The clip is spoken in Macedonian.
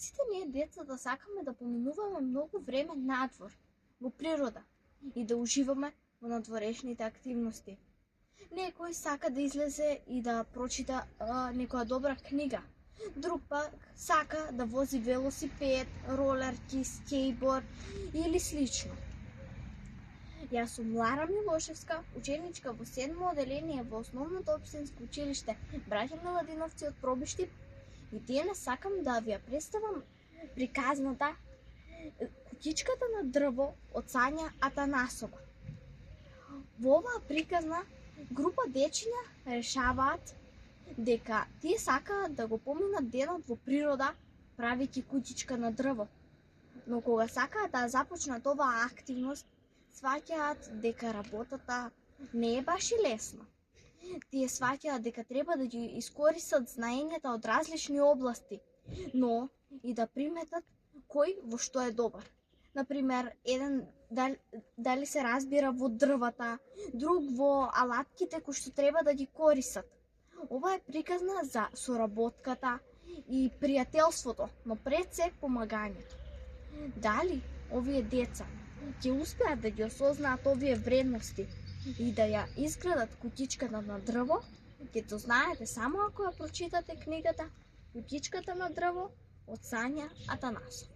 Сите ние децата сакаме да поминуваме многу време надвор, во природа и да уживаме во надворешните активности. Некој сака да излезе и да прочита некоја добра книга. Друг пак сака да вози велосипед, ролерки, скејборд или слично. Јас сум Лара Милошевска, ученичка во 7-мо оделение во основното општинско училиште Браќа Миладиновци од Пробиштип, и денес сакам да ви ја представам приказната Кутичката на дрво од Сања Атанасова. Во оваа приказна група дечиња решаваат дека тие сакаат да го поминат денот во природа правејќи кутичка на дрво. Но кога сакаат да започнат оваа активност, сваќаат дека работата не е баш и лесна. Тие сваќаат дека треба да ги искористат знаењата од различни области, но и да приметат кој во што е добар. Например, еден дали се разбира во дрвата, друг во алатките кои што треба да ги користат. Ова е приказна за соработката и пријателството, но пред се помагањето. Дали овие деца ќе успеат да ги осознаат овие вредности и да ја изградат кутичката на дрво, ќе то знаете само ако ја прочитате книгата Кутичката на дрво од Сања Атанасов.